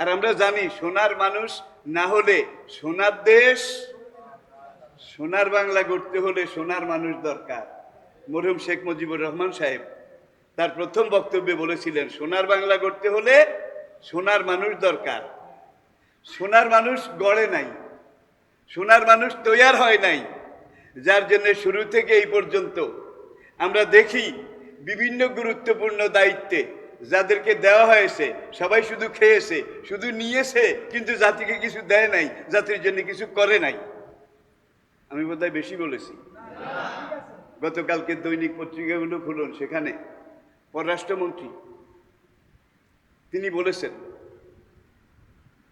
আর আমরা জানি সোনার মানুষ না হলে সোনার দেশ, সোনার বাংলা গড়তে হলে সোনার মানুষ দরকার। মরহুম শেখ মুজিবুর রহমান সাহেব তার প্রথম বক্তব্যে বলেছিলেন, সোনার বাংলা গড়তে হলে সোনার মানুষ দরকার। সোনার মানুষ গড়ে নাই, সোনার মানুষ তৈয়ার হয় নাই, যার জন্য শুরু থেকে এই পর্যন্ত আমরা দেখি বিভিন্ন গুরুত্বপূর্ণ দায়িত্বে যাদেরকে দেওয়া হয়েছে সবাই শুধু খেয়েছে, শুধু নিয়েছে, কিন্তু জাতিকে কিছু দেয় নাই, জাতির জন্য কিছু করে নাই। আমি বোধহয় বেশি বলেছি। গতকালকে দৈনিক পত্রিকাগুলো খুলুন, সেখানে পররাষ্ট্রমন্ত্রী তিনি বলেছেন,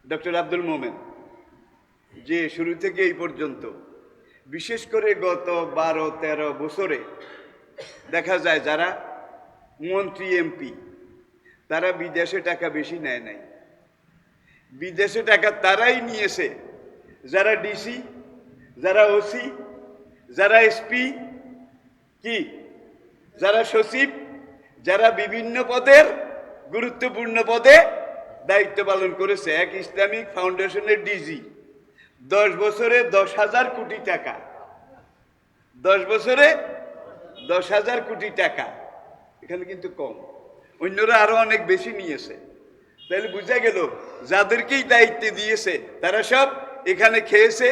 ডক্টর আব্দুল মোমেন, যে শুরু থেকে এই পর্যন্ত বিশেষ করে গত 12-13 বছরে দেখা যায় যারা মন্ত্রী এমপি তারা বিদেশে টাকা বেশি নেয় নাই। বিদেশে টাকা তারাই নিয়েছে যারা ডিসি, যারা ওসি, যারা এসপি, কি যারা সচিব, যারা বিভিন্ন পদের গুরুত্বপূর্ণ পদে দায়িত্ব পালন করেছে। এক ইসলামিক ফাউন্ডেশনের ডিজি 10 বছরে 10,000 কোটি টাকা, 10 বছরে 10,000 কোটি টাকা, এখানে কিন্তু কম, অন্যরা আরো অনেক বেশি নিয়েছে। তাহলে বোঝা গেল যাদেরকেই দায়িত্ব দিয়েছে তারা সব এখানে খেয়েছে,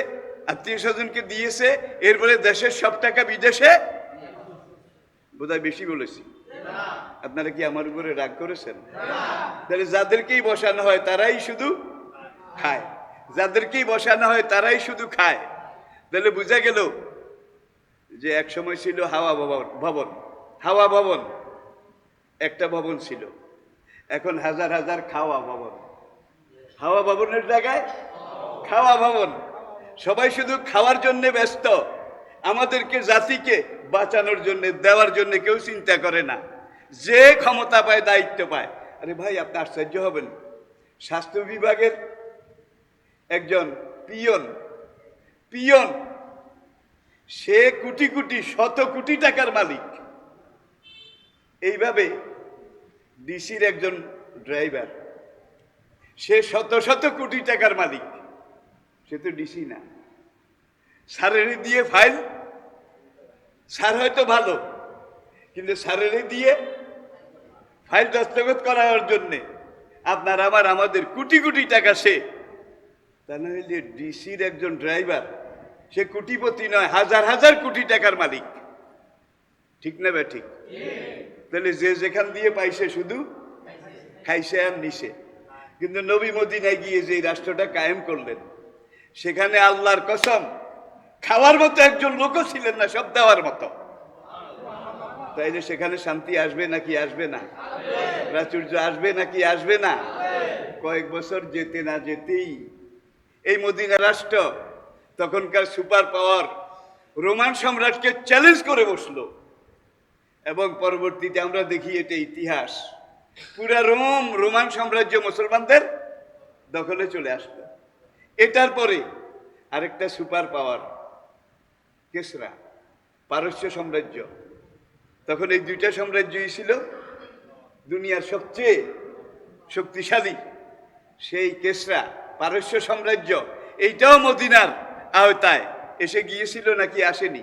আত্মীয় স্বজনকে দিয়েছে, এরপরে দেশের সব টাকা বিদেশে। বোধহয় বেশি বলেছি। আপনারা কি আমার উপরে রাগ করেছেন? তাহলে যাদেরকেই বসানো হয় তারাই শুধু খায়, যাদেরকেই বসানো হয় তারাই শুধু খায়। তাহলে বোঝা গেল যে এক সময় ছিল হাওয়া ভবন, হাওয়া ভবন একটা ভবন ছিল, এখন হাজার হাজার খাওয়া ভবন। হাওয়া ভবনের জায়গায় খাওয়া ভবন। সবাই শুধু খাওয়ার জন্য ব্যস্ত, আমাদেরকে জাতিকে বাঁচানোর জন্য দেওয়ার জন্য কেউ চিন্তা করে না। যে ক্ষমতা পায়, দায়িত্ব পায়। আরে ভাই, আপনি আশ্চর্য হবেন, স্বাস্থ্য বিভাগের একজন পিয়ন সে কোটি কোটি, শত কোটি টাকার মালিক। এইভাবে ডিসির একজন ড্রাইভার, সে শত শত কোটি টাকার মালিক, সে তো ডিসি না। স্যারের দিয়ে ফাইল, স্যার হয়তো ভালো, কিন্তু স্যারের দিয়ে ফাইল দস্তখত করার জন্যে আপনার আমাদের কোটি কোটি টাকা সে। তা না হলে ডিসির একজন ড্রাইভার, সে কোটিপতি নয়, হাজার হাজার কোটি টাকার মালিক। ঠিক না বে ঠিক? তাহলে যে যেখান দিয়ে পাইছে শুধু খাইছে আর নিছে। কিন্তু নবী মদিনায় গিয়ে যে রাষ্ট্রটা কায়েম করলেন, সেখানে আল্লাহর কসম খাওয়ার মতো একজন লোকও ছিলেন না, সব দেওয়ার মতো। তাইলে সেখানে শান্তি আসবে নাকি আসবে না? প্রাচুর্য আসবে নাকি আসবে না? কয়েক বছর যেতে না যেতেই এই মদিনা রাষ্ট্র তখনকার সুপার পাওয়ার রোমান সম্রাটকে চ্যালেঞ্জ করে বসলো, এবং পরবর্তীতে আমরা দেখি এটা ইতিহাস, পুরা রোমান সাম্রাজ্য মুসলমানদের দখলে চলে আসলো। এটার পরে আরেকটা সুপার পাওয়ার কেসরা, পারস্য সাম্রাজ্য। তখন এই দুইটা সাম্রাজ্যই ছিল দুনিয়ার সবচেয়ে শক্তিশালী। সেই কেসরা, পারস্য সাম্রাজ্য, এইটাও মদিনার আওতায় এসে গিয়েছিল নাকি আসেনি?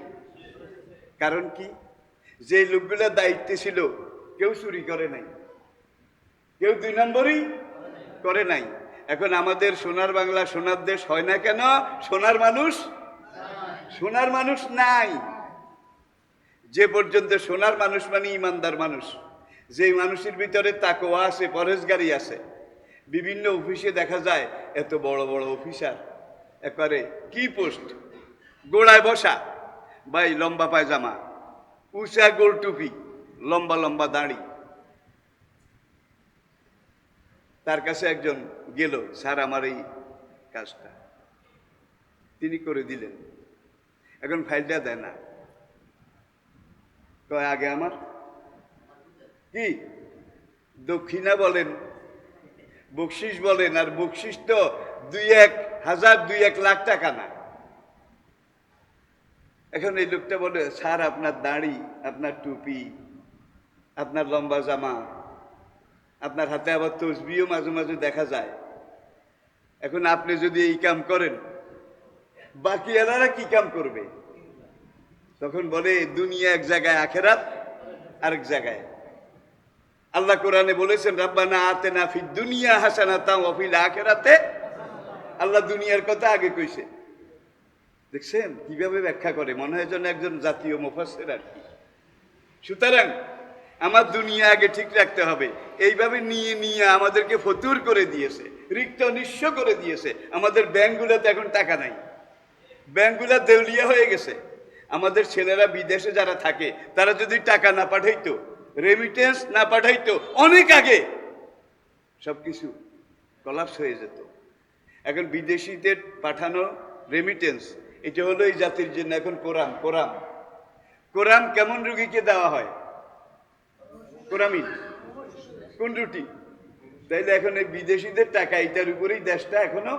কারণ কি? যে লোকগুলো দায়িত্বে ছিল কেউ চুরি করে নাই, কেউ 2 নম্বরই করে নাই। এখন আমাদের সোনার বাংলা, সোনার দেশ হয় না কেন? সোনার মানুষ নাই। যে পর্যন্ত সোনার মানুষ মানে ইমানদার মানুষ, যে মানুষের ভিতরে তাকওয়া আছে, পরহেজগারি আছে। বিভিন্ন অফিসে দেখা যায় এত বড় বড় অফিসার, একবারে কি পোস্ট, গোড়ায় বসা, ভাই লম্বা পায়জামা, উঁচা গোল টুপি, লম্বা লম্বা দাড়ি। তার কাছে একজন গেল, স্যার আমার এই কাজটা, তিনি করে দিলেন। এখন ফাইলটা দেয় না, কয় আগে আমার কি দক্ষিণা বলেন, বকশিস বলেন, আর বকশিস তো 2-1,000, 2-1 লাখ টাকা না। এখন এই লোকটা বলে, স্যার আপনার দাড়ি, আপনার টুপি, আপনার লম্বা জামা, আপনার হাতে আবার তসবিও মাঝে মাঝে দেখা যায়, এখন আপনি যদি এই কাম করেন, বাকি এলারা কি কাম করবে? তখন বলে দুনিয়া এক জায়গায়, আখেরাত আরেক জায়গায়। আল্লাহ কোরআনে বলেছেন, রাব্বানা আতেনা ফিদ দুনিয়া হাসানাতাও ওয়া ফিল আখিরাতে। আল্লাহ দুনিয়ার কথা আগে কইছে। দেখছেন কিভাবে ব্যাখ্যা করে, মনে হয় যেন একজন জাতীয় মুফাসসির আর কি। সুতরাং আমার দুনিয়া আগে ঠিক রাখতে হবে। এইভাবে নিয়ে নিয়ে আমাদেরকে ফতুর করে দিয়েছে, রিক্ত নিঃস্ব করে দিয়েছে। আমাদের ব্যাংকগুলোতে এখন টাকা নাই, ব্যাংকগুলো দেউলিয়া হয়ে গেছে। আমাদের ছেলেরা বিদেশে যারা থাকে, তারা যদি টাকা না পাঠাইতো, রেমিটেন্স না পাঠাইতো, অনেক আগে সবকিছু কলাপস হয়ে যেত। এখন বিদেশিদের পাঠানো রেমিটেন্স, এটা হলো এই জাতির জন্য এখন কোরআন। কোরআন কোরআন কেমন রুগীকে দেওয়া হয়? কোরআমিন, কোন রুটি? তাইলে এখন এই বিদেশিদের টাকা, এটার উপরেই দেশটা এখনো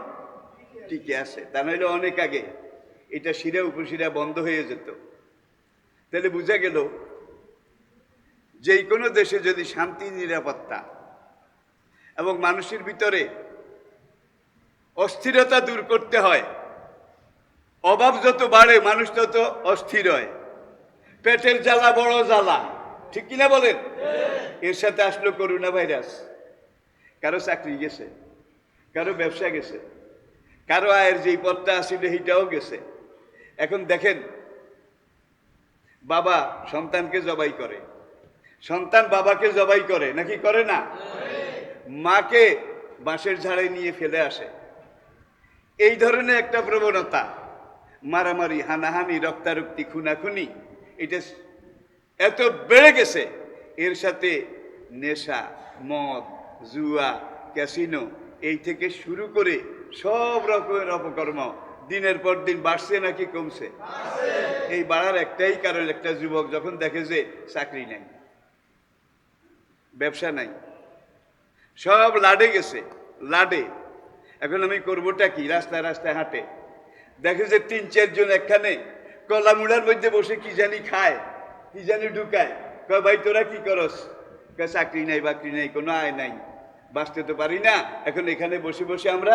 টিকে আছে। তা নইলে অনেক আগে এটা শিরা উপশিরা বন্ধ হয়ে যেত। তাহলে বোঝা গেল যে কোনো দেশে যদি শান্তি, নিরাপত্তা এবং মানুষের ভিতরে অস্থিরতা দূর করতে হয়, অভাব যত বাড়ে মানুষ তত অস্থির হয়। পেটের জ্বালা বড় জ্বালা, ঠিক কিনা বলেন? এর সাথে আসলো করোনা ভাইরাস। কারো চাকরি গেছে, কারো ব্যবসা গেছে, কারো আয়ের যেই পথটা আসছিল সেইটাও গেছে। এখন দেখেন, বাবা সন্তানকে জবাই করে, সন্তান বাবাকে জবাই করে নাকি করে না? মাকে বাঁশের ঝাড়ে নিয়ে ফেলে আসে। এই ধরনের একটা প্রবণতা, মারামারি, হানাহানি, রক্তারক্তি, খুনাখুনি, এটা এত বেড়ে গেছে। এর সাথে নেশা, মদ, জুয়া, ক্যাসিনো, এই থেকে শুরু করে সব রকমের অপকর্ম দিনের পর দিন বাড়ছে নাকি কমছে? এই বাড়ার একটাই কারণ, একটা যুবক যখন দেখে যে চাকরি নাই, ব্যবসা নাই, সব লাডে গেছে, লাডে। এখন আমি করবোটা কি? রাস্তায় রাস্তায় হাঁটে, দেখে যে ৩-৪ জন একখানে কলামুড়ার মধ্যে বসে কি জানি খায়, কি জানি ঢুকায়। কয় ভাই তোরা কি করস? কয় চাকরি নাই, বাকরি নাই, কোনো আয় নাই, বাঁচতে তো পারি না। এখন এখানে বসে বসে আমরা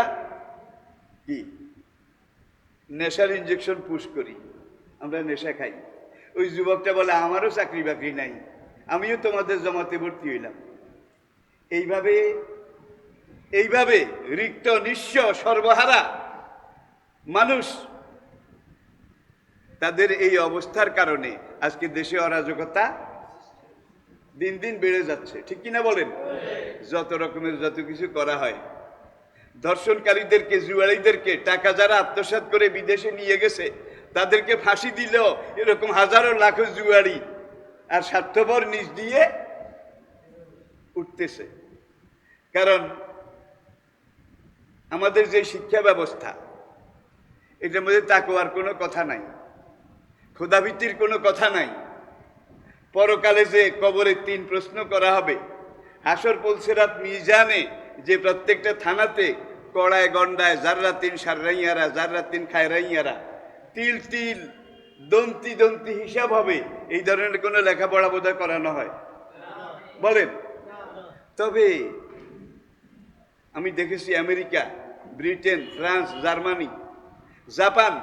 কি নেশার ইঞ্জেকশন পুশ করি, আমরা নেশা খাই। ওই যুবকটা বলে আমারও চাকরি বাকরি নাই, আমিও তোমাদের জমাতে ভর্তি হইলাম। এইভাবে এইভাবে রিক্ত, নিঃস্ব, সর্বহারা মানুষ, তাদের এই অবস্থার কারণে আজকে দেশে অরাজকতা দিন দিন বেড়ে যাচ্ছে, ঠিক কিনা বলেন? যত রকমের যত কিছু করা হয়, ধর্ষণকারীদেরকে, জুয়ারিদেরকে টাকা যারা আত্মসাৎ করে বিদেশে নিয়ে গেছে, তাদেরকে ফাঁসি দিলেও এরকম হাজারো লাখো জুয়ারি আর স্বার্থপর নিজ দিয়ে উঠতেছে। কারণ আমাদের যে শিক্ষা ব্যবস্থা, এটার মধ্যে তাকওয়ার কোনো কথা নাই, খোদাভীতির কোনো কথা নাই। পরকালে যে কবরে 3 প্রশ্ন করা হবে, হাসর পুলসিরাত মিজানে যে প্রত্যেকটা থানাতে কড়ায় গন্ডায় জাররাতিন সাররাইয়ারা, জাররাতিন খায়রাইয়ারা, তিল তিল দন্তি দন্তি হিসাব হবে। এই ধরনের কোনো লেখাপড়া বোধহয় করানো হয়? বলেন। তবে আমি দেখেছি America, Britain, France, Germany, Japan,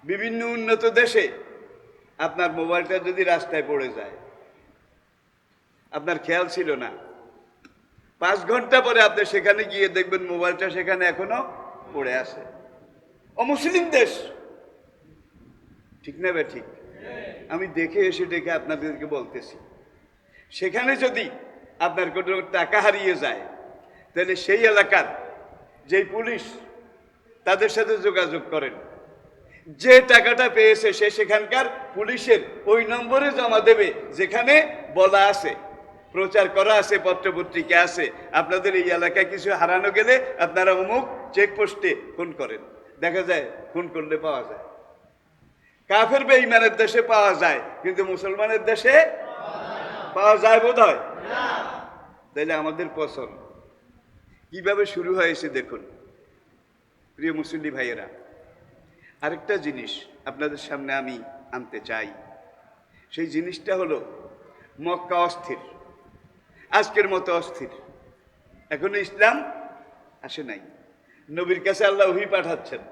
বিভিন্ন উন্নত দেশে আপনার মোবাইলটা যদি রাস্তায় পড়ে যায়, আপনার খেয়াল ছিল না, 5 ঘন্টা পরে আপনি সেখানে গিয়ে দেখবেন মোবাইলটা সেখানে এখনো পড়ে আছে। অমুসলিম দেশ, ঠিক না বে ঠিক? আমি দেখে এসে দেখে আপনাদেরকে বলতেছি, সেখানে যদি আপনার কোনো টাকা হারিয়ে যায়, তাহলে সেই এলাকার যেই পুলিশ, তাদের সাথে যোগাযোগ করেন। যে টাকাটা পেয়েছে সে সেখানকার পুলিশের ওই নম্বরে জমা দেবে যেখানে বলা আছে, প্রচার করা আছে, পত্রপত্রিকা আছে, আপনাদের এই এলাকায় কিছু হারানো গেলে আপনারা অমুক চেকপোস্টে ফোন করেন। দেখা যায় ফোন করলে পাওয়া যায়। কাফের বেঈমানের দেশে পাওয়া যায়, কিন্তু মুসলমানের দেশে পাওয়া যায় বোধ হয়। তাইলে আমাদের পছন্দ কিভাবে শুরু হয়েছে দেখুন প্রিয় মুসল্লি ভাইয়েরা। আরেকটা জিনিস আপনাদের সামনে আমি আনতে চাই, সেই জিনিসটা হলো মক্কা অস্থির, আজকের মতো অস্থির, এখনো ইসলাম আসে নাই। নবীর কাছে আল্লাহ ওহী পাঠাচ্ছেন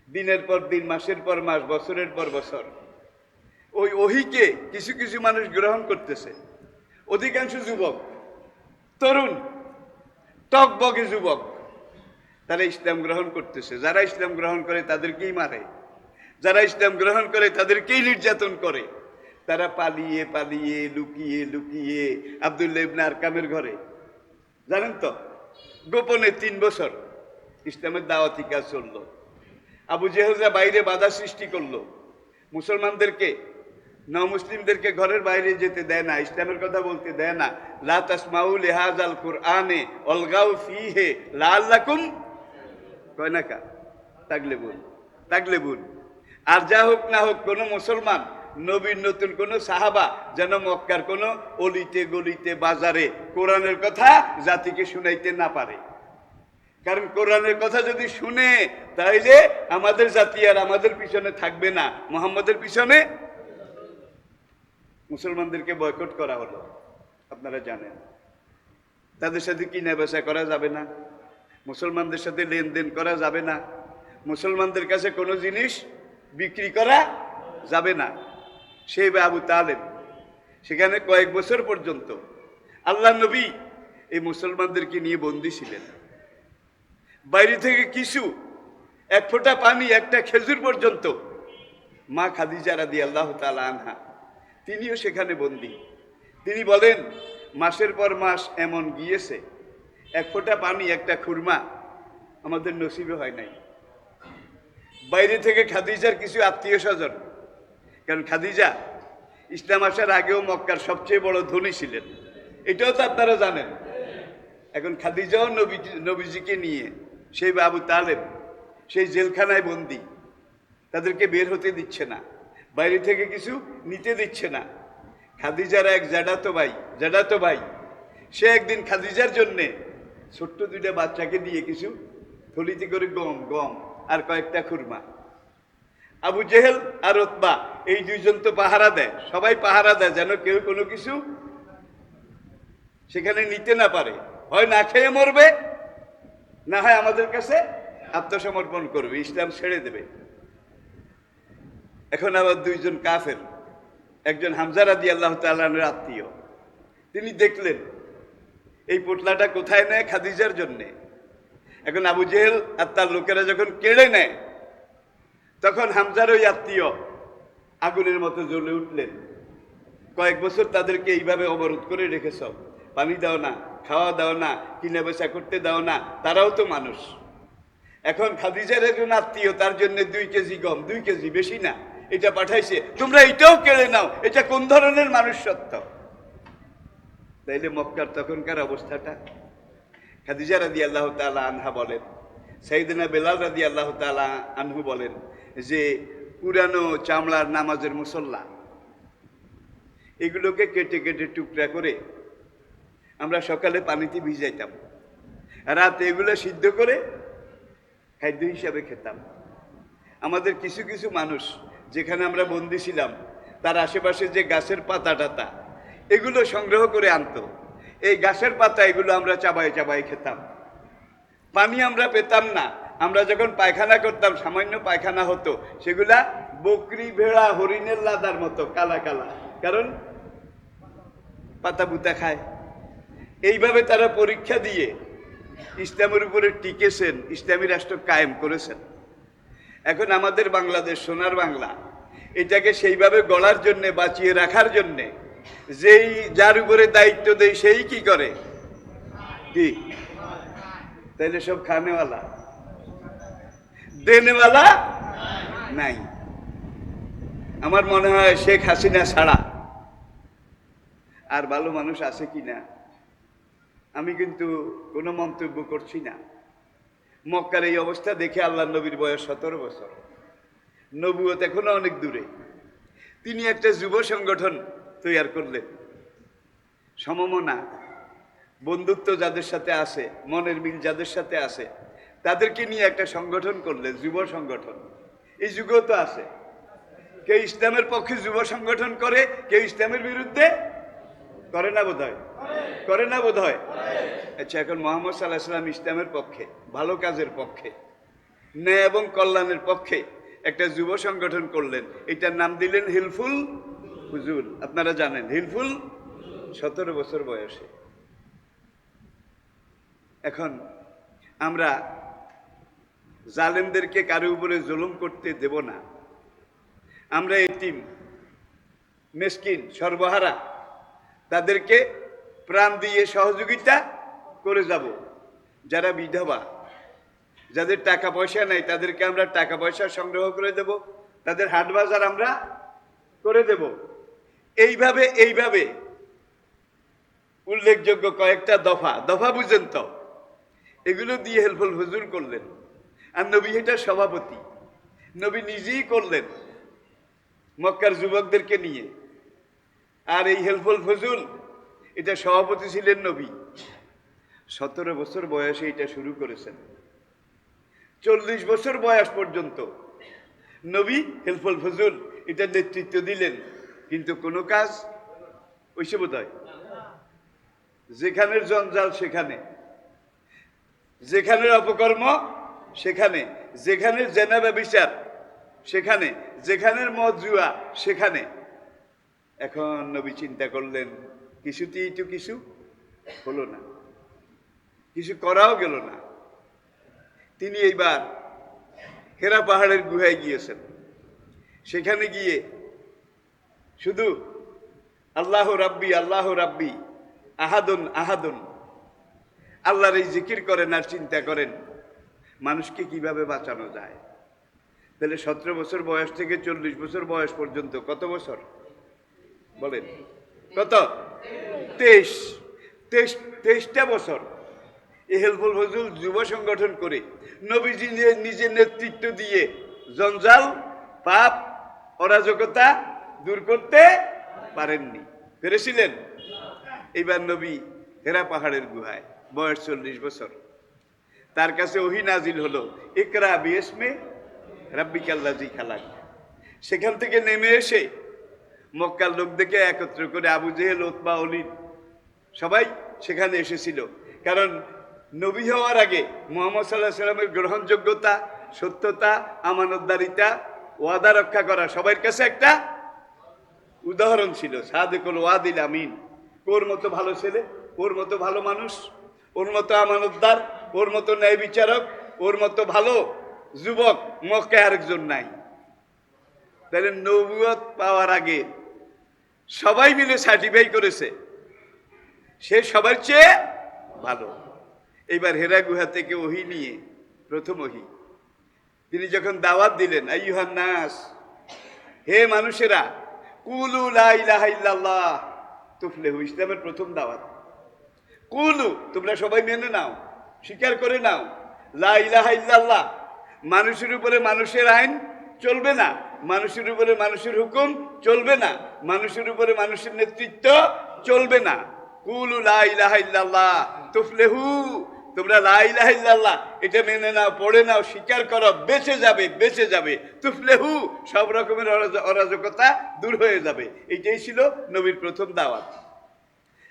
দিনের পর দিন, মাসের পর মাস, বছরের পর বছর। ওই ওহীকে কিছু কিছু মানুষ গ্রহণ করতেছে, অধিকাংশ যুবক, তরুণ, টকবগে যুবক, তারা ইসলাম গ্রহণ করতেছে। যারা ইসলাম গ্রহণ করে তাদেরকেই মারে, যারা ইসলাম গ্রহণ করে তাদেরকেই নির্যাতন করে। তারা পালিয়ে পালিয়ে, লুকিয়ে লুকিয়ে আব্দুল্লাহ ইবনে আরকামের ঘরে, জানেন তো, গোপনে 3 বছর ইসলামের দাওয়াতি কাজ চললো। আবু জেহেলরা বাইরে বাধা সৃষ্টি করলো, মুসলমানদেরকে, মুসলিমদেরকে ঘরের বাইরে যেতে দেয় না, ইসলামের কথা বলতে দেয় না। লা তাসমাউ লিহাযাল কুরআনে অলগাউ ফীহি লাআল্লাকুম, কয় না কা তাগলিবুন। আর যা হোক না হোক, কোন মুসলমান, নবীর নতুন কোন সাহাবা যেন মক্কার কোন অলিতে গলিতে বাজারে কোরআনের কথা জাতিকে শুনাইতে না পারে। কারণ কোরআনের কথা যদি শুনে, তাইলে আমাদের জাতি আর আমাদের পিছনে থাকবে না, মুহাম্মদের পিছনে। মুসলমানদেরকে বয়কট করা হলো, আপনারা জানেন। তাদের সাথে কিনা বেচা করা যাবে না, মুসলমানদের সাথে লেনদেন করা যাবে না, মুসলমানদের কাছে কোনো জিনিস বিক্রি করা যাবে না। সেই আবু তালেব সেখানে কয়েক বছর পর্যন্ত আল্লাহ নবী এই মুসলমানদেরকে নিয়ে বন্দী ছিলেন। বাইরে থেকে কিছু, এক ফোঁটা পানি, একটা খেজুর পর্যন্ত মা খাদিজা রাদিয়াল্লাহু তাআলা আনহা, তিনিও সেখানে বন্দী। তিনি বলেন, মাসের পর মাস এমন গিয়েছে, এক ফোঁটা পানি, একটা খুরমা আমাদের নসিবে হয় নাই। বাইরে থেকে খাদিজার কিছু আত্মীয় স্বজন, কারণ খাদিজা ইসলাম আসার আগেও মক্কার সবচেয়ে বড় ধনী ছিলেন, এটাও তো আপনারা জানেন। এখন খাদিজাও নবীজিকে নিয়ে, সেই আবু তালেব সেই জেলখানায় বন্দী, তাদেরকে বের হতে দিচ্ছে না, বাইরে থেকে কিছু নিতে দিচ্ছে না। খাদিজার এক জ্যাঠাতো ভাই, সে একদিন খাদিজার জন্যে ছোট্ট 2টা বাচ্চাকে দিয়ে কিছু থলিতে করে গম আর কয়েকটা খুরমা। আবু জেহেল আর উতবা, এই 2জন তো পাহারা দেয়, সবাই পাহারা দেয় যেন কেউ কোনো কিছু সেখানে নিতে না পারে, হয় না খেয়ে মরবে, না হয় আমাদের কাছে আত্মসমর্পণ করবে, ইসলাম ছেড়ে দেবে। এখন আবার 2জন কাফের, একজন হামজা রাদিয়াল্লাহু তাআলার আত্মীয়, তিনি দেখলেন এই পোটলাটা কোথায় নেয়, খাদিজার জন্যে। এখন আবু জেহেল আর তার লোকেরা যখন কেড়ে নেয়, তখন হামজার ওই আত্মীয় আগুনের মতো জ্বলে উঠলেন। কয়েক বছর তাদেরকে এইভাবে অবরোধ করে রেখেছ, পানি দাও না, খাওয়া দাও না, কিনা বেচা করতে দাও না, তারাও তো মানুষ। এখন খাদিজার একজন আত্মীয়, তার জন্য 2 কেজি গম, 2 কেজি, বেশি না, এটা পাঠাইছে, তোমরা এটাও কেড়ে নাও, এটা কোন ধরনের মানুষত্ব? তাইলে মক্কার তখনকার অবস্থাটা। খাদিজা রাদিয়াল্লাহু তাআলা আনহা বলেন, সাইয়েদনা বেলাল রাদিয়াল্লাহু তাআলা আনহু বলেন যে পুরানো চামড়ার নামাজের মুসল্লা, এগুলোকে কেটে কেটে টুকরা করে আমরা সকালে পানিতে ভিজাইতাম, রাতে এগুলো সিদ্ধ করে খাদ্য হিসাবে খেতাম। আমাদের কিছু কিছু মানুষ যেখানে আমরা বন্দী ছিলাম, তার আশেপাশে যে গাছের পাতা টাতা এগুলো সংগ্রহ করে আনতো, এই গাছের পাতা এগুলো আমরা চাবাই চাবাই খেতাম। পানি আমরা পেতাম না, আমরা যখন পায়খানা করতাম, সামান্য পায়খানা হতো, সেগুলা বকরি, ভেড়া, হরিণের লাদার মতো কালা কালা, কারণ পাতা পুতা খায়। এইভাবে তারা পরীক্ষা দিয়ে ইসলামের উপরে টিকেছেন, ইসলামী রাষ্ট্র কায়েম করেছেন। এখন আমাদের বাংলাদেশ, সোনার বাংলা, এটাকে সেইভাবে গড়ার জন্যে, বাঁচিয়ে রাখার জন্যে যার উপরে দায়িত্ব দেয় সেই কি করে, কি তাইলে সব খানেওয়ালা, দেনেওয়ালা নাই। আমার মনে হয় শেখ হাসিনা ছাড়া আর ভালো মানুষ আছে কিনা, আমি কিন্তু কোনো মন্তব্য করছি না। মক্কার এই অবস্থা দেখে আল্লাহ নবীর বয়স 17 বছর, নবুয়ত এখনো অনেক দূরে। তিনি একটা যুব সংগঠন তৈরি করলেন, সমমনা, বন্ধুত্ব যাদের সাথে আছে, মনের মিল যাদের সাথে আছে, তাদেরকে নিয়ে একটা সংগঠন করলেন, যুব সংগঠন। এই যুগও তো আছে, কেউ ইসলামের পক্ষে যুব সংগঠন করে, কেউ ইসলামের বিরুদ্ধে করে না বোধ হয়। করে না বোধ হয়? আচ্ছা, এখন মোহাম্মদ সাল্লাহ সাল্লাম ইসলামের পক্ষে, ভালো কাজের পক্ষে, ন্যায় এবং কল্যাণের পক্ষে একটা যুব সংগঠন করলেন। এটার নাম দিলেন হিলফুল ফুজুল। আপনারা জানেন হিলফুল, 17 বছর বয়সে। এখন আমরা জালেমদেরকে কারো উপরে জুলুম করতে দেব না। আমরা এতিম, মিসকিন, সর্বহারা, তাদেরকে প্রাণ দিয়ে সহযোগিতা করে যাব। যারা বিধবা, যাদের টাকা পয়সা নাই, তাদেরকে আমরা টাকা পয়সা সংগ্রহ করে দেব, তাদের হাট বাজার আমরা করে দেব। এইভাবে উল্লেখযোগ্য কয়েকটা দফা বুঝেন তো, এগুলো দিয়ে হেল্পফুল হুজুর করলেন। আর নবী এটা সভাপতি, নবী নিজেই করলেন মক্কার যুবকদেরকে নিয়ে। আর এই হেল্পফুল ফজুল এটা সভাপতি ছিলেন নবী। 17 বছর বয়সে এটা শুরু করেছেন। 40 বছর বয়স পর্যন্ত নবী হেল্পফুল ফজুল এটা নেতৃত্ব দিলেন, কিন্তু কোনো কাজ ওইসে বোধ হয়। যেখানের জঞ্জাল সেখানে, যেখানের অপকর্ম সেখানে, যেখানে জেনা ব্যভিচার সেখানে, যেখানের মদ জুয়া সেখানে। এখন নবী চিন্তা করলেন কিছুতেই তো কিছু হলো না, কিছু করাও গেল না। তিনি এইবার হেরা পাহাড়ের গুহায় গিয়েছেন। সেখানে গিয়ে শুধু আল্লাহ রাব্বি আল্লাহ রাব্বি আহাদুন আহাদুন আল্লাহর এই জিকির করেন আর চিন্তা করেন মানুষকে কিভাবে বাঁচানো যায়। তাহলে 17 বছর বয়স থেকে 40 বছর বয়স পর্যন্ত কত বছর বলেন? কত? 23টা বছর এই হেল্পফুল ফজুল যুব সংগঠন করে নবীজি নিজের নেতৃত্ব দিয়ে জঞ্জাল, পাপ, অরাজকতা দূর করতে পারেননি। পেরেছিলেন? এইবার নবী হেরা পাহাড়ের গুহায়, বয়স 40 বছর। তার কাছে ওহী নাজিল হলো, ইকরা বিইসমে রাব্বিকাল্লাযী খালাক। সেখান থেকে নেমে এসে মক্কার লোকদেরকে একত্র করে আবু জেহেল, উতবা, ওলীদ সবাই সেখানে এসেছিল। কারণ নবী হওয়ার আগে মুহাম্মদ সাল্লাল্লাহু আলাইহি সাল্লামের গ্রহণযোগ্যতা, সত্যতা, আমানতদারিতা, ওয়াদা রক্ষা করা সবার কাছে একটা উদাহরণ ছিল। সাদিকুল ওয়াদিল আমিন। ওর মতো ভালো ছেলে, ওর মতো ভালো মানুষ, ওর মতো আমানতদার, ওর মতো ন্যায় বিচারক, ওর মতো ভালো যুবক মক্কায় আরেকজন নাই। তাহলে নবুয়ত পাওয়ার আগে সবাই মিলে সার্টিফাই করেছে সে সবার চেয়ে ভালো। এইবার হেরা গুহা থেকে ওহী নিয়ে, প্রথম ওহী তিনি যখন দাওয়াত দিলেন, আইয়ুহান নাস, হে মানুষেরা, কুলু লা ইলাহা ইল্লাল্লাহ তুফলিহু। ইসলামের প্রথম দাওয়াত, কুলু, তোমরা সবাই মেনে নাও, স্বীকার করে নাও, লা ইলাহা ইল্লাল্লাহ। মানুষের উপরে মানুষের আইন চলবে না, মানুষের উপরে মানুষের হুকুম চলবে না, মানুষের উপরে মানুষের নেতৃত্ব চলবে না। কুলু লা ইলাহা ইল্লাল্লাহ তুফলিহু, তোমরা লা ইলাহা ইল্লাল্লাহ এটা মেনে নাও, পড়ে নাও, স্বীকার করো, বেঁচে যাবে, বেঁচে যাবে। তুফলিহু, সব রকমের অরাজকতা দূর হয়ে যাবে। এইটাই ছিল নবীর প্রথম দাওয়াত।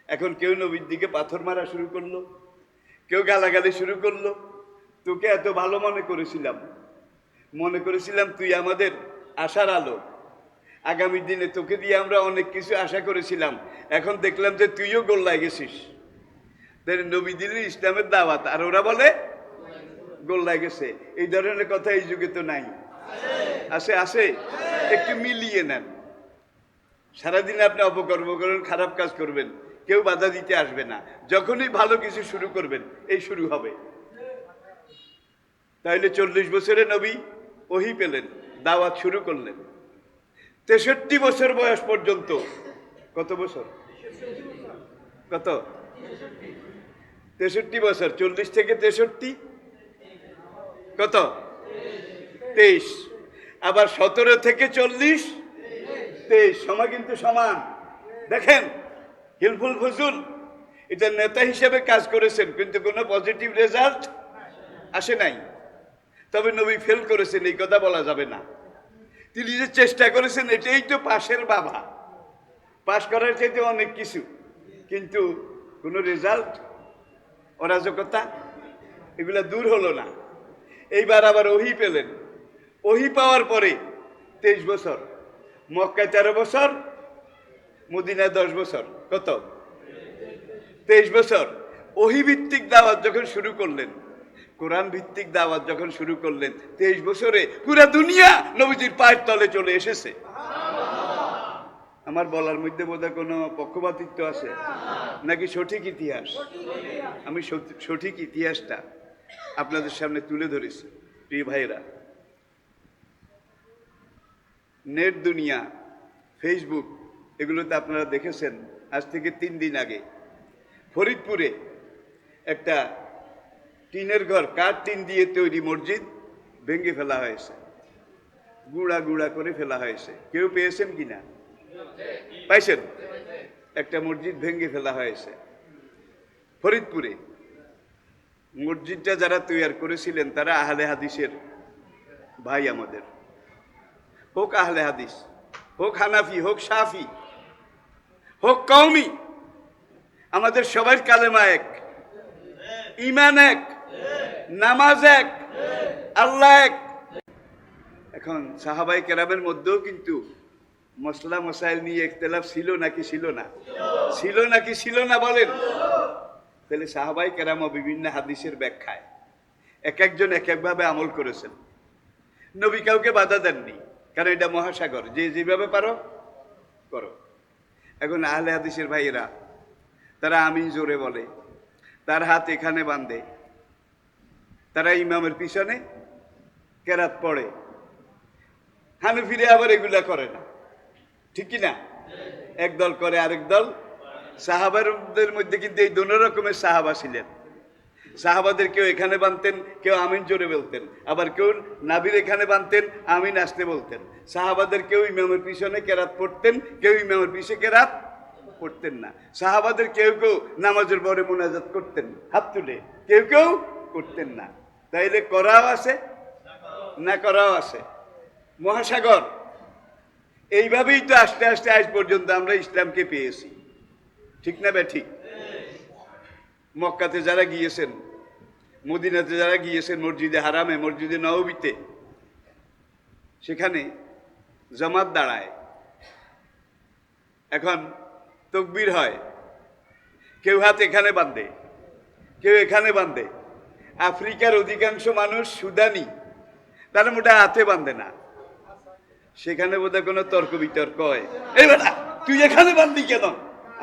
এখন কেউ নবীর দিকে পাথর মারা শুরু করলো, কেউ গালাগালি শুরু করলো। তোকে এত ভালো মনে করেছিলাম তুই আমাদের আশার আলো, আগামী দিনে তোকে দিয়ে আমরা অনেক কিছু আশা করেছিলাম, এখন দেখলাম যে তুইও গোল্লায় গেছিস। তাই নবী দিলেন ইসলামের দাওয়াত, আর ওরা বলে গোল্লায় গেছে। এই ধরনের কথা এই যুগে তো নাই। আসে একটু মিলিয়ে নেন। সারাদিন আপনি অপকর্ম করবেন, খারাপ কাজ করবেন, কেউ বাধা দিতে আসবে না। যখনই ভালো কিছু শুরু করবেন, এই শুরু হবে। তাইলে 40 বছরে নবী ওহী পেলেন, দাওয়াত শুরু করলেন। 63 বছর বয়স পর্যন্ত, কত বছর? কত? 63 বছর। 40 থেকে 63 কত? 23। আবার 17 থেকে 40 23, সময় কিন্তু সমান। দেখেন হেল্পফুল ফজুল এটা নেতা হিসেবে কাজ করেছেন, কিন্তু কোনো পজিটিভ রেজাল্ট আসে নাই। তবে নবী ফেল করেছেন এই কথা বলা যাবে না। তিনি যে চেষ্টা করেছেন এটাই তো পাশের বাবা, পাশ করার চাইতে অনেক কিছু। কিন্তু কোনো রেজাল্ট, অরাজকতা এগুলা দূর হলো না। এইবার আবার ওহি পেলেন। ওহি পাওয়ার পরে 23 বছর, মক্কায় 13 বছর, মদিনায় 10 বছর, কত 23 বছর। ওহি ভিত্তিক দাওয়াত যখন শুরু করলেন, কোরআন ভিত্তিক দাওয়াত যখন শুরু করলেন, 23 বছরে পুরা দুনিয়া নবীজির পায়ের তলে চলে এসেছে। আমার বলার মধ্যে বোধহয় কোনো পক্ষপাতিত্ব আছে নাকি সঠিক ইতিহাস? আমি সঠিক ইতিহাসটা আপনাদের সামনে তুলে ধরেছি। প্রিয় ভাইরা, নেট দুনিয়া, ফেসবুক, এগুলোতে আপনারা দেখেছেন আজ থেকে 3 দিন আগে ফরিদপুরে একটা টিনের ঘর, কাঠ টিন দিয়ে তৈরি মসজিদ ভেঙে ফেলা হয়েছে, গুঁড়া গুঁড়া করে ফেলা হয়েছে। কেউ পেয়েছেন কিনা? পাইছেন? একটা মসজিদ ভেঙে ফেলা হয়েছে ফরিদপুরে। মসজিদটা যারা তৈরি করেছিলেন তারা আহলে হাদিসের ভাই আমাদের, হোক আহলে হাদিস, হোক হানাফি, হোক শাফি, হোক কওমি, আমাদের সবার কালেমা এক, ঈমান এক, নামাজ এক, আল্লাহ এক। এখন সাহাবায়ে কেরামের মধ্যেও কিন্তু মসলা মসাইল নিয়ে ইখতিলাফ ছিল নাকি ছিল না? ছিল নাকি ছিল না বলেন? তাহলে সাহাবায়ে কেরামও বিভিন্ন হাদিসের ব্যাখ্যায় এক একজন এক একভাবে আমল করেছেন। নবী কাউকে বাধা দেননি, কারণ এটা মহাসাগর, যে যেভাবে পারো করো। এখন আহলে হাদিসের ভাইয়েরা তারা আমিন জোরে বলে, তার হাত এখানে বাঁধে, তারা ইমামের পিছনে কেরাত পড়ে। হানফিরে আবার এগুলা করে না, ঠিক কিনা? একদল করে, আরেক দল। সাহাবাদের মধ্যে কিন্তু এই দোনো রকমের সাহাবা ছিলেন। সাহাবাদের কেউ এখানে বানতেন, কেউ আমিন জোরে বলতেন, আবার কেউ নাবির এখানে বানতেন, আমিন আসতে বলতেন। সাহাবাদের কেউ ইমামের পিছনে কেরাত পড়তেন, কেউ ইমামের পিছে কেরাত পড়তেন না। সাহাবাদের কেউ কেউ নামাজের পরে মোনাজাত করতেন হাত তুলে, কেউ কেউ করতেন না। তাইলে করাও আছে, না করাও আছে। মহাসাগর। এইভাবেই তো আস্তে আস্তে আজ পর্যন্ত আমরা ইসলামকে পেয়েছি, ঠিক না বে ঠিক? মক্কাতে যারা গিয়েছেন, মদিনাতে যারা গিয়েছেন, মসজিদে হারামে, মসজিদে নববীতে, সেখানে জামাত দাঁড়ায়, এখন তাকবীর হয়, কেউ হাত এখানে বাঁধে, কেউ এখানে বাঁধে। আফ্রিকার অধিকাংশ মানুষ সুদানি, তারা মোটা হাতে বাঁধে না। সেখানে বোধহয় কোনো তর্ক বিতর্ক হয়, এই বেটা তুই এখানে বাঁধবি কেন,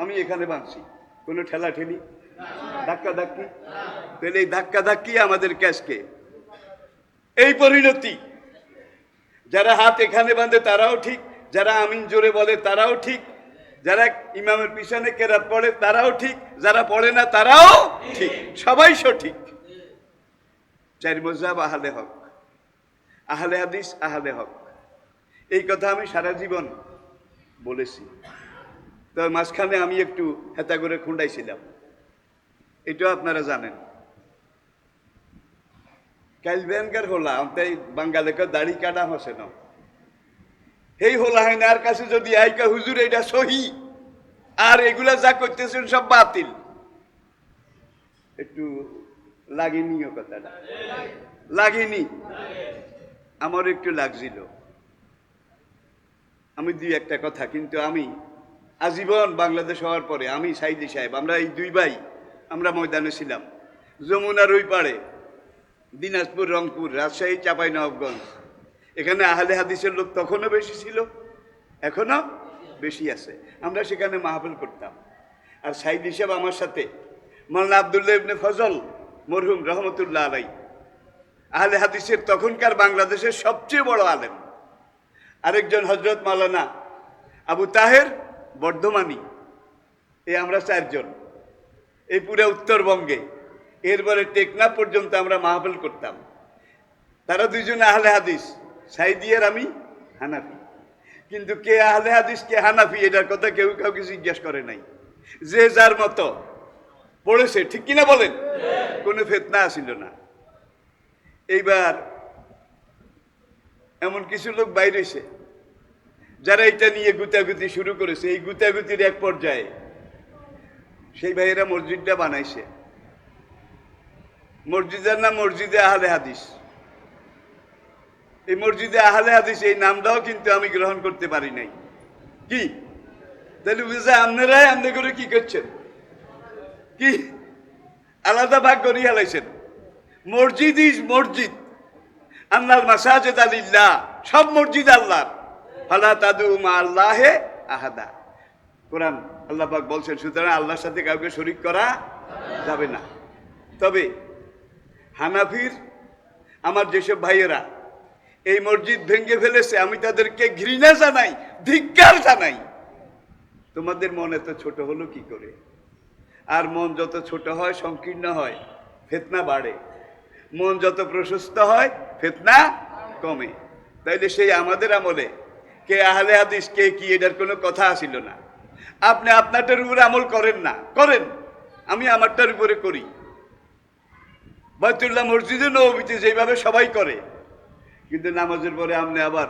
আমি এখানে বাঁধছি, কোনো ঠেলা ঠেলি, ধাক্কা ধাক্কি। তাহলে এই ধাক্কা ধাক্কি আমাদের ক্যাশকে এই পরিণতি। যারা হাত এখানে বাঁধে তারাও ঠিক, যারা আমিন জোরে বলে তারাও ঠিক, যারা ইমামের পিছনে কেরাত পড়ে তারাও ঠিক, যারা পড়ে না তারাও ঠিক, সবাই সঠিক। চার মযহাব আহলে হক, আহলে হাদিস, আহলে হক। এই কথা আমি সারা জীবন বলেছি। তো মাঝখানে আমি একটু হেতা করে খুঁড়াইছিলাম, এটাও আপনারা জানেন। কাল ব্যাংকার হলা তাই বাঙ্গালেকে দাড়ি কাটা হসে না, এই হলা হয় না। আর কাছে যদি আইকা হুজুর এটা সহি, আর এগুলা যা করতেছেন সব বাতিল, একটু লাগেনি কথাটা, লাগেনি? আমার একটু লাগছিল। আমি দুই একটা কথা, কিন্তু আমি আজীবন বাংলাদেশ হওয়ার পরে, আমি সাইদি সাহেব, আমরা এই দুই ভাই, আমরা ময়দানে ছিলাম, যমুনার ওই পাড়ে, দিনাজপুর, রংপুর, রাজশাহী, চাঁপাইনবাবগঞ্জ। এখানে আহলে হাদিসের লোক তখনও বেশি ছিল, এখনো বেশি আছে। আমরা সেখানে মাহফিল করতাম। আর সাইদি সাহেব আমার সাথে, মাওলানা আব্দুল্লাহ ইবনে ফজল মরহুম রহমতুল্লাহ আলাই, আহলে হাদিসের তখনকার বাংলাদেশের সবচেয়ে বড় আলেম। আরেকজন হজরত মাওলানা আবু তাহের বর্ধমানী। এই আমরা চারজন, এই পুরো উত্তরবঙ্গে, এরপরে টেকনাফ পর্যন্ত আমরা মাহফিল করতাম। তারা দুইজন আহলে হাদিস, সাইদি আর আমি হানাফি। কিন্তু কে আহলে হাদিস কে হানাফি এটার কথা কেউ কাউকে জিজ্ঞেস করে নাই। যে যার মতো পড়েছে, ঠিক কিনা বলেন? কোনো ফিতনা আসিল না। এইবার এমন কিছু লোক বাইরে এসে যারা এটা নিয়ে গুতাগুতি শুরু করেছে। এই গুতাগুতির এক পর্যায়ে সেই ভাইয়েরা মসজিদটা বানাইছে। মসজিদের নাম মসজিদে আহলে হাদিস। এই মসজিদে আহলে হাদিস এই নামটাও কিন্তু আমি গ্রহণ করতে পারি নাই। কি তাহলে বুঝে আপনারাই আমনে করে কি করছেন? কি আলাদা ভাগ করি হালাইছেন? মসজিদ ইজ মসজিদ, আল্লাহর মাসাজিদ আলিল্লাহ, সব মসজিদ আল্লাহর। ফালা তাদু মা আল্লাহে আহাদা, কোরআন আল্লাহ পাক বলছেন। সুতরাং আল্লাহর সাথে কাউকে শরীক করা যাবে না। তবে হানাফির আমার যেসব ভাইয়েরা এই মসজিদ ভেঙে ফেলেছে, আমি তাদেরকে ঘৃণা জানাই, ধিক্কার জানাই। তোমাদের মন এত ছোট হলো কি করে? আর মন যত ছোট হয়, সংকীর্ণ হয়, ফিতনা বাড়ে। মন যত প্রশস্ত হয়, ফিতনা কমে। তাইলে সেই আমাদের আমলে কে আহলে হাদিস কে কি এটার কোনো কথা আসিল না। আপনি আপনারটার উপরে আমল করেন না, করেন, আমি আমারটার উপরে করি। বাইতুল্লাহ মসজিদে নববীতে যেভাবে সবাই করে, কিন্তু নামাজের পরে আপনি আবার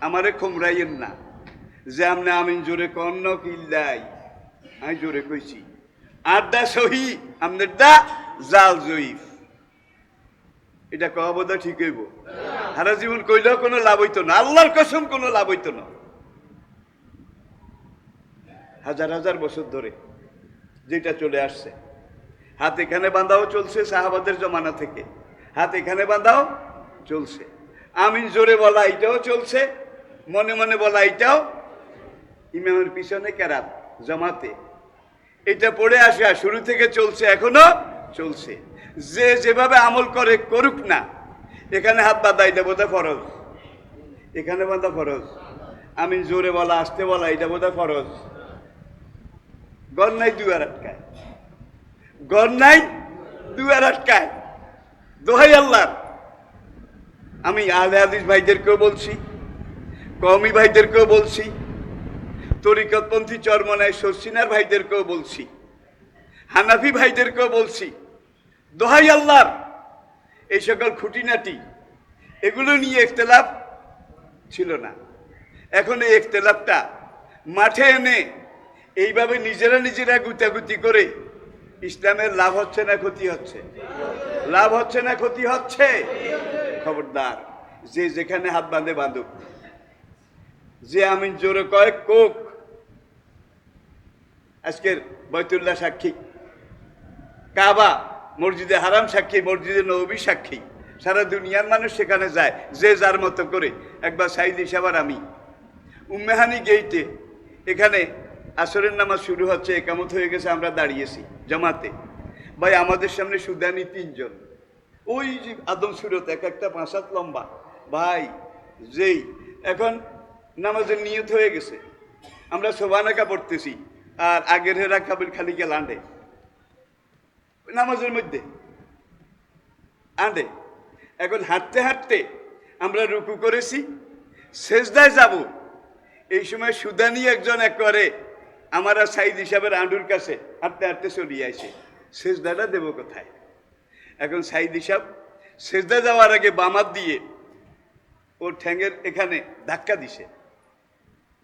আমারে খোমরাইয়েন না যে আপনি আমিন জোরে কন্ন কিল্লাই। আমি জোরে কইছি, আড্ডা সহি, আপনার দা জাল জয়ীফ। এটা কওয়া বোধহয় ঠিক হইব? সারা জীবন কইলেও কোনো লাভ হইতো না, আল্লাহর কসম কোনো লাভ হইতো না। হাজার হাজার বছর ধরে যেটা চলে আসছে, হাত এখানে বাঁধাও চলছে সাহাবাদের জমানা থেকে, হাত এখানে বাঁধাও চলছে। আমিন জোরে বলা এটাও চলছে, মনে মনে বলা এটাও। ইমামের পিছনে কেরাত জামাতে এটা পড়ে আসা শুরু থেকে চলছে, এখনো চলছে। যে যেভাবে আমল করে করুক না, এখানে হাত বাঁধা এটা বোধহয় ফরজ, এখানে বাঁধা ফরজ। আমিন জোরে বলা আসতে বলা এটা বোধহয় ফরজ। গর নাই দুয়ার আটকায়, গর নাই দুয়ার আটকায়। দোহাই আল্লাহর, আমি আহলে হাদিস ভাইদেরকেও বলছি, কওমি ভাইদেরকেও বলছি, তরিকতপন্থী চরমনায় শর্ষিনার ভাইদেরকেও বলছি, হানাফি ভাইদেরকেও বলছি, দোহাই আল্লাহর, এই সকল খুঁটিনাটি এগুলো নিয়ে ইখতিলাফ ছিল না। এখন এই ইখতিলাফটা মাঠে এনে এইভাবে নিজেরা নিজেরা গুতাগুতি করে ইসলামের লাভ হচ্ছে না ক্ষতি হচ্ছে? লাভ হচ্ছে না ক্ষতি হচ্ছে? খবরদার, যে যেখানে হাত বাঁধে বাঁধুক, যে আমিন জোরে কয় কোক। আজকের বাইতুল্লাহ সাক্ষী, কাবা মসজিদে হারাম সাক্ষী, মসজিদে নববী সাক্ষী, সারা দুনিয়ার মানুষ সেখানে যায় যে যার মতো করে। একবার সাইদ হিসাবার আমি উম্মেহানি গেইটে, এখানে আসরের নামাজ শুরু হচ্ছে, একামত হয়ে গেছে, আমরা দাঁড়িয়েছি জামাতে। ভাই আমাদের সামনে সুদানি তিনজন, ওই যে আদম সুরত, এক একটা 5 হাত লম্বা ভাই। যেই এখন নামাজের নিয়ত হয়ে গেছে, আমরা সোবানাকা পড়তেছি, আর আগের হেরা কাবিল খালিকে লান্ডে নামাজের মধ্যে আন্ডে। এখন হাঁটতে হাঁটতে আমরা রুকু করেছি, সেজদায় যাব, এই সময় সুদানি একজন একবারে আমার সাইদ হিসাবের আন্ডুর কাছে হাঁটতে হাঁটতে চলিয়ে আসে। সেজদাটা দেব কোথায়? এখন সাইদ হিসাব সেজদা যাওয়ার আগে বামাত দিয়ে ওর ঠ্যাঙের এখানে ধাক্কা দিছে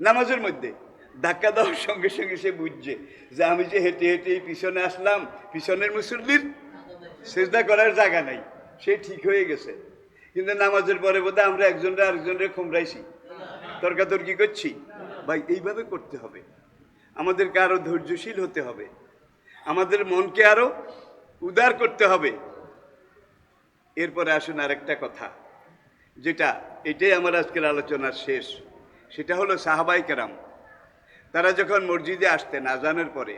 নামাজের মধ্যে। ধাক্কা দেওয়ার সঙ্গে সঙ্গে সে বুঝছে যে আমি যে হেঁটে হেঁটে পিছনে আসলাম, পিছনের মুসল্লির সেজদা করার জায়গা নাই, সে ঠিক হয়ে গেছে। কিন্তু নামাজের পরে বোধহয় আমরা একজনরা আরেকজনরে খোমরাইছি, তর্কাতর্কি করছি। ভাই এইভাবে করতে হবে, আমাদেরকে আরো ধৈর্যশীল হতে হবে, আমাদের মনকে আরো উদার করতে হবে। এরপরে আসুন আরেকটা কথা, যেটা এটাই আমার আজকের আলোচনার শেষ। সেটা হলো সাহাবায়ে কেরাম, তারা যখন মসজিদে আসতেন আজানের পরে,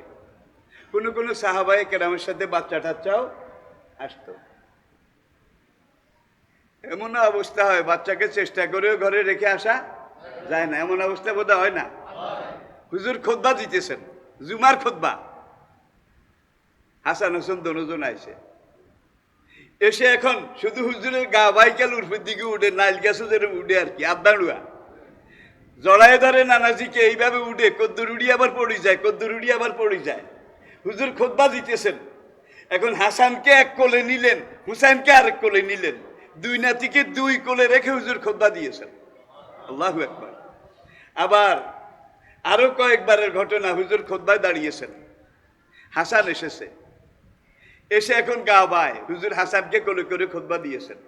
কোনো কোনো সাহাবায়ে কেরামের সাথে বাচ্চা টাচ্চাও আসতো। এমন অবস্থা হয় বাচ্চাকে চেষ্টা করেও ঘরে রেখে আসা যায় না, এমন অবস্থা বোধহয় হয় না? হুজুর খুতবা দিতেছেন, জুমার খুতবা, হাসান হোসেন দনোজন আইছে, এসে এখন শুধু হুজুরের গা বাইকাল উর্ফের দিকে উঠে, নাইল গাছে যেন উঠে আর কি, আবদাড়ুয়া জড়ায় ধরে নানাজিকে এইভাবে উঠে, কদ্দুর উড়ি আবার পড়ে যায়, কদ্দুর উড়ি আবার পড়ে যায়। হুজুর খুতবা দিতেছেন, এখন হাসানকে এক কোলে নিলেন, হুসাইনকে আরেক কোলে নিলেন, দুই নাতিকে দুই কোলে রেখে হুজুর খুতবা দিয়েছেন। আল্লাহু আকবার। আবার আরো কয়েকবারের ঘটনা, হুজুর খুতবায় দাঁড়িয়েছেন, হাসান এসেছে, এসে এখন গা বায়, হুজুর হাসানকে কোলে করে খুতবা দিয়েছেন।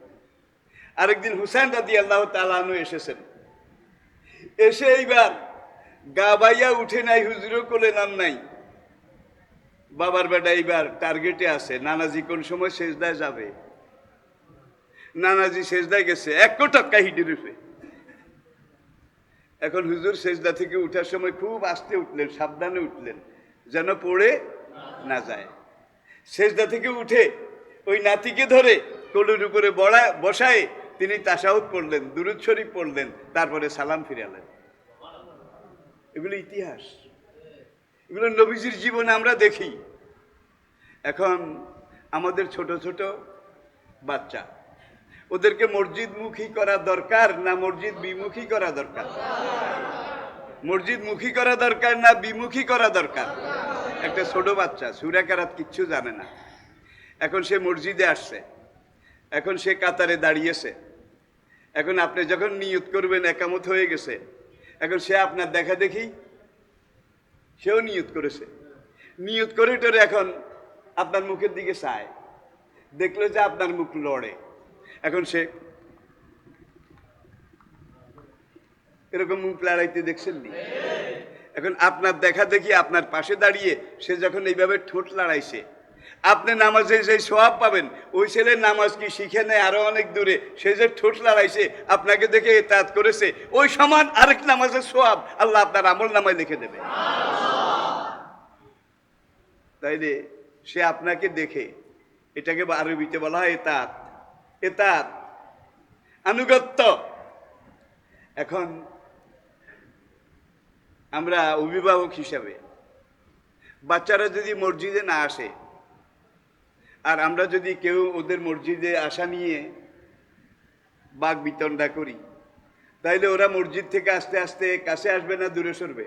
আরেকদিন হুসাইন রাদিয়াল্লাহু তাআলা আনহু এসেছেন, এসে এইবার গা বাইয়া উঠে নাই, হুজুরও কোলে নাম নাই। বাবার বেটা এইবার টার্গেটে আছে, নানাজি কোন সময় সেজদায় যাবে। নানাজি সেজদায় গেছে, এক কোটক্কা হিটে রূপে। এখন হুজুর সেজদা থেকে উঠার সময় খুব আস্তে উঠলেন, সাবধানে উঠলেন, যেন পড়ে না যায়। সেজদা থেকে উঠে ওই নাতিকে ধরে কোলের উপরে বসায় তিনি তাশাহুদ পড়লেন, দুরূদ শরীফ পড়লেন, তারপরে সালাম ফিরালেন। এগুলো ইতিহাস, এগুলো নবীজির জীবনে আমরা দেখি। এখন আমাদের ছোট ছোট বাচ্চা, ওদেরকে মসজিদ মুখী করা দরকার না মসজিদ বিমুখী করা দরকার? মসজিদ মুখী করা দরকার না বিমুখী করা দরকার? একটা ছোট বাচ্চা সূরা কেরাত কিচ্ছু জানে না, এখন সে মসজিদে আসছে, এখন সে কাতারে দাঁড়িয়েছে। এখন আপনি যখন নিয়ত করবেন, একামত হয়ে গেছে, এখন সে আপনার দেখা দেখি সেও নিয়ত করেছে, নিয়ত করে টোরে এখন আপনার মুখের দিকে চায়, দেখলো যে আপনার মুখ লড়ে, এখন সে এরকম মুখ লড়াইতে দেখছেন নি? এখন আপনার দেখা দেখি আপনার পাশে দাঁড়িয়ে সে যখন এইভাবে ঠোঁট লড়াইছে, আপনি নামাজে যে সোয়াব পাবেন, ওই ছেলে নামাজ কি শিখে নেয় আরো অনেক দূরে, সে যে ঠোঁট লড়াইছে আপনাকে দেখে ইতাআত করেছে, ওই সমান আরেক নামাজের সোয়াব আল্লাহ আপনার আমল নামায় লিখে দেবে। তাইলে সে আপনাকে দেখে, এটাকে আরবিতে বলা হয় ইতাআত, ইতাআত আনুগত্য। এখন আমরা অভিভাবক হিসাবে বাচ্চারা যদি মসজিদে না আসে, আর আমরা যদি কেউ ওদের মসজিদে আসা নিয়ে বাক বিতণ্ডা করি, তাইলে ওরা মসজিদ থেকে আস্তে আস্তে কাছে আসবে না দূরে সরবে?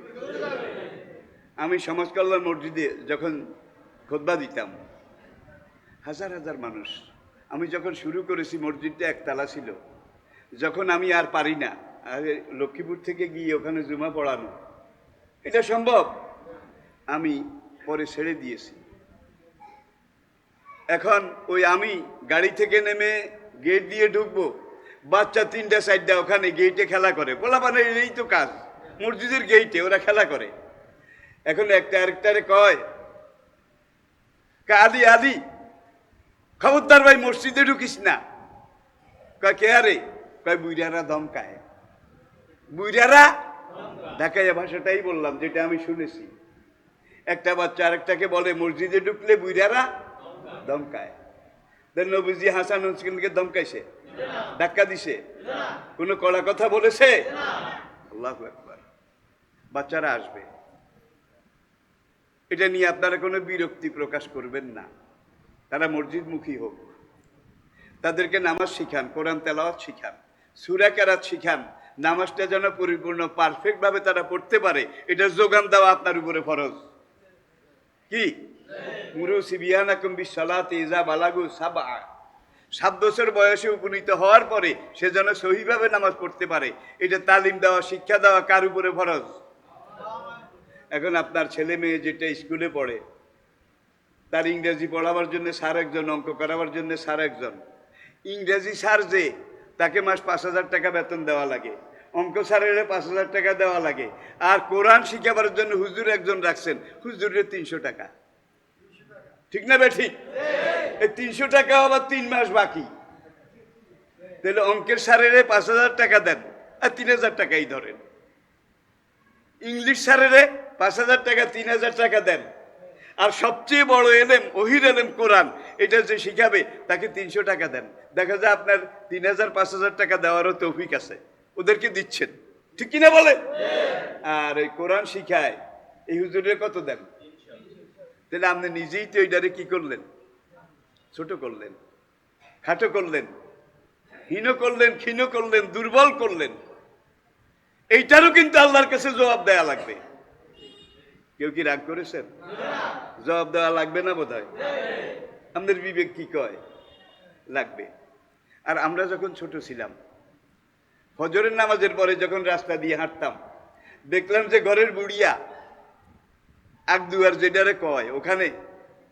আমি সমাজ কল্যাণ মসজিদে যখন খুতবা দিতাম, হাজার হাজার মানুষ, আমি যখন শুরু করেছি মসজিদটা একতলা ছিল, যখন আমি আর পারি না, আরে লক্ষ্মীপুর থেকে গিয়ে ওখানে জুমা পড়ানো এটা সম্ভব, আমি পরে ছেড়ে দিয়েছি। এখন ওই আমি গাড়ি থেকে নেমে গেট দিয়ে ঢুকবো, বাচ্চা 3টা 4টা ওখানে গেটে খেলা করে, পোলাপানের এই তো কাজ, মসজিদের গেটে ওরা খেলা করে। এখন একটা আরেকটারে কয়, আদি আদি খবরদার ভাই মসজিদে ঢুকিস না। কয় কে আরে? কয় বুইরারা ধমকায়। বুইরারা ঢাকাইয়া ভাষাটাই বললাম, যেটা আমি শুনেছি। একটা বাচ্চা আরেকটাকে বলে মসজিদে ঢুকলে বুইরারা ধমকায়। নবীজি হাসান হুসাইনকে ধমকাইছে? ধাক্কা দিছে? কোনো কড়া কথা বলেছে? আল্লাহু আকবার। বাচ্চারা আসবে, এটা নিয়ে আপনারা কোনো বিরক্তি প্রকাশ করবেন না। তারা মসজিদ মুখী হোক, তাদেরকে নামাজ শিখান, কোরআন তেলাওয়াত শিখান, সূরা কেরাত শিখান, নামাজটা যেন পরিপূর্ণ পারফেক্ট ভাবে তারা পড়তে পারে, এটা যোগান দেওয়া আপনার উপরে ফরজ। কি মুরু সিবিয়ানাকুম বিসসালাতি ইযা বালাগু সাবআ, 7 বছর বয়সে উপনীত হওয়ার পরে সে যেন সহিভাবে নামাজ পড়তে পারে, এটা তালিম দেওয়া, শিক্ষা দেওয়া কার উপরে ফরজ? এখন আপনার ছেলে মেয়ে যেটা স্কুলে পড়ে, তার ইংরেজি পড়াবার জন্য স্যার একজন, অঙ্ক করাবার জন্য স্যার একজন। ইংরেজি স্যার যে, তাকে মাস 5,000 টাকা বেতন দেওয়া লাগে, অঙ্ক স্যারের 5,000 টাকা দেওয়া লাগে, আর কোরআন শিখাবার জন্য হুজুর একজন রাখছেন, হুজুরের 300 টাকা। ঠিক না বে ঠিক? এই 300 টাকা আবার 3 মাস বাকি, তাহলে অঙ্কের স্যারের 5,000 টাকা দেন আর 3,000 টাকাই ধরেন। ইংলিশ স্যারের 5,000 টাকা, 3,000 টাকা দেন। আর সবচেয়ে বড় এলেম, ওহির এলেম কোরআন, এটা যে শিখাবে তাকে 300 টাকা দেন। দেখা যায় আপনার 3,000 5,000 টাকা দেওয়ারও তৌফিক আছে, ওদেরকে দিচ্ছেন। ঠিক কিনা বলে? আর এই কোরআন শিখায় এই হুজুরের কত দেন? তাহলে আপনি নিজেই তো এইটারে কি করলেন? ছোট করলেন, খাটো করলেন, হীন করলেন, ক্ষীণ করলেন, দুর্বল করলেন। এইটারও কিন্তু আল্লাহর কাছে জবাব দেয়া লাগবে। কেউ কি রাগ করেছেন? জবাব দেওয়া লাগবে না বোধ হয়? আমাদের বিবেক কি কয়? লাগবে। আর আমরা যখন ছোট ছিলাম, ফজরের নামাজের পরে যখন রাস্তা দিয়ে হাঁটতাম, দেখলাম যে ঘরের বুড়িয়া আগ দুয়ার যেটারে কয়, ওখানে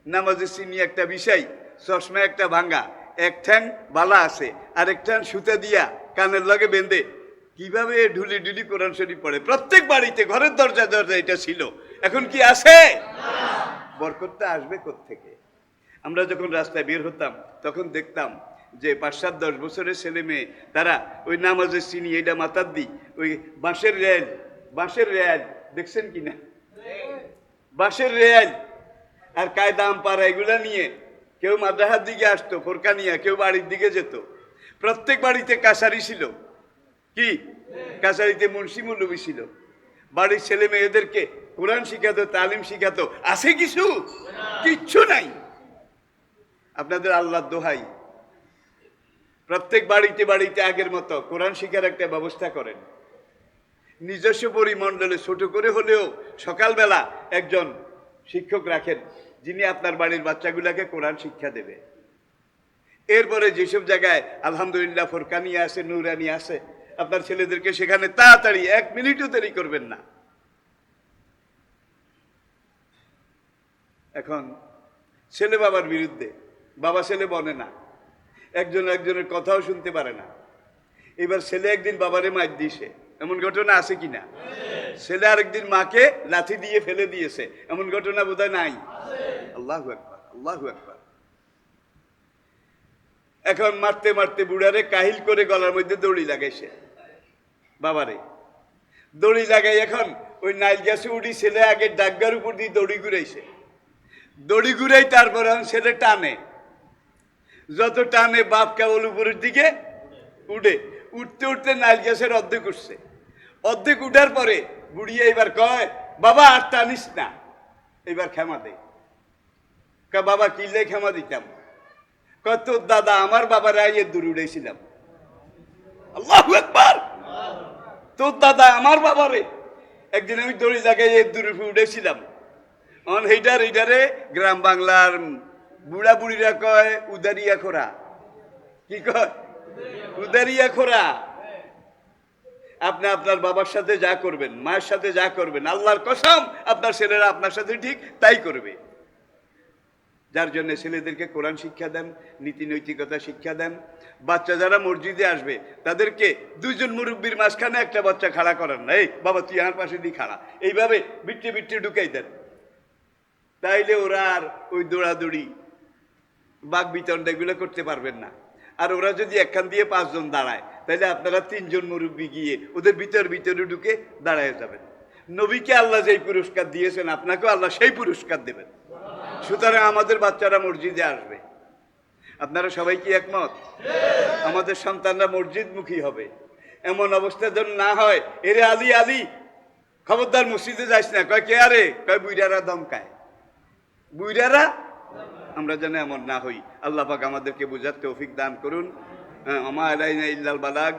নামাজের চিনি একটা বিষয়, চশমা একটা ভাঙ্গা, এক ঠ্যাং বালা আছে আর এক ঠ্যাং সুতা দিয়া কানের লগে বেঁধে কিভাবে ঢুলি ঢুলি কোরআন শরীফ পড়ে। প্রত্যেক বাড়িতে ঘরের দরজা দরজা এটা ছিল, এখন কি আছে? বরকতটা আসবে কোত্থেকে? আমরা যখন রাস্তায় বের হতাম তখন দেখতাম যে ৫-৭-১০ বছরের ছেলে মেয়ে তারা ওই নামাজের চিনি এটা মাথার দিই, ওই বাঁশের রেল দেখছেন কিনা, বাঁশের রেল আর কায়দা আম্পারা এগুলা নিয়ে কেউ মাদ্রাসার দিকে আসতো ফোরকা নিয়ে, কেউ বাড়ির দিকে যেত। প্রত্যেক বাড়িতে কাছারি ছিল, কি কাছারিতে মুন্সি মৌলবী ছিল। বাড়ির ছেলে মেয়েদেরকে কোরআন শিখাতো, তালিম শিখাতো। আছে কিছু? কিচ্ছু নাই। আপনাদের আল্লাহর দোহাই, প্রত্যেক বাড়িতে বাড়িতে আগের মতো কোরআন শিখার একটা ব্যবস্থা করেন। নিজস্ব পরিমণ্ডলে ছোট করে হলেও সকালবেলা একজন শিক্ষক রাখেন, যিনি আপনার বাড়ির বাচ্চাগুলাকে কোরআন শিক্ষা দেবে। এরপরে যেসব জায়গায় আলহামদুলিল্লাহ ফোরকানি আছে, নুরানি আছে, আপনার ছেলেদেরকে সেখানে তাড়াতাড়ি 1 মিনিটও দেরি করবেন না। এখন ছেলে বাবার বিরুদ্ধে, বাবা ছেলে বনে না, একজন একজনের কথাও শুনতে পারে না। এবার ছেলে একদিন বাবারে মার দিয়েছে, এমন ঘটনা আছে কিনা? ছেলে আরেকদিন মাকে লাথি দিয়ে ফেলে দিয়েছে, এমন ঘটনা বোধহয় নাই। আল্লাহু আকবার, আল্লাহু আকবার। এখন মারতে মারতে বুড়ারে কাহিল করে গলার মধ্যে দড়ি লাগাইছে, বাবারে দড়ি লাগাই এখন ওই নাইল গ্যাসে উঠি ছেলে আগে ডাগ্গার উপর দিয়ে দড়ি ঘুরাইছে। দড়ি ঘুরাই তারপরে ছেলে টানে, যত টানে বাপ কেবল উপরের দিকে উঠে, উঠতে উঠতে নাইল গ্যাসের অর্ধেক উঠছে। অর্ধেক উঠার পরে বুড়িয়ে এবার কয়, বাবা আর টানিস না, এবার ক্ষমা দে। বাবা কিনলে ক্ষমা দিতাম? কয় তোর দাদা আমার বাবার আইয়ে দূর উড়েছিলাম। আল্লাহু আকবার। তোর দাদা আমার বাবারে একদিন আমি দড়ি লাগাই দূর উঠেছিলাম। এইটারে গ্রাম বাংলার বুড়া বুড়িরা কয় উদারিয়া খোরা। কি কয়? উদারিয়া খোরা। আপনি আপনার বাবার সাথে যা করবেন, মায়ের সাথে যা করবেন, আল্লাহর কসম আপনার ছেলেরা আপনার সাথে ঠিক তাই করবে। যার জন্য ছেলেদেরকে কোরআন শিক্ষা দেন, নীতি নৈতিকতা শিক্ষা দেন। বাচ্চা যারা মসজিদে আসবে তাদেরকে 2 জন মুরব্বীর মাঝখানে একটা বাচ্চা খাড়া করেন না, এই বাবা তুই আমার পাশে দিয়ে খাড়া, এইভাবে বিট্টে বিট্টে ঢুকাই দেন। তাইলে ওরা আর ওই দৌড়াদৌড়ি বাঘ বিতণ্ডা এগুলো করতে পারবেন না। আর ওরা যদি একখান দিয়ে 5 জন দাঁড়ায়, তাহলে আপনারা 3 জন মুরব্বী গিয়ে ওদের ভিতরে ঢুকে দাঁড়ায় যাবেন। নবীকে আল্লাহ যেই পুরস্কার দিয়েছেন আপনাকেও আল্লাহ সেই পুরস্কার দেবেন। সুতরাং আমাদের বাচ্চারা মসজিদে আসবে। আপনারা সবাই কি একমত? আমাদের সন্তানরা মসজিদমুখী হবে, এমন অবস্থা যেন না হয় এরে আলী আলী খবরদার মসজিদে যাইস না। কয় কে? আরে কয় বুইরারা দমকায়, বুইরারা। আমরা যেন এমন না হই। আল্লাহ পাক আমাদেরকে বুঝার তৌফিক দান করুন। আমা আলাইনা ইল্লাল বালাগ।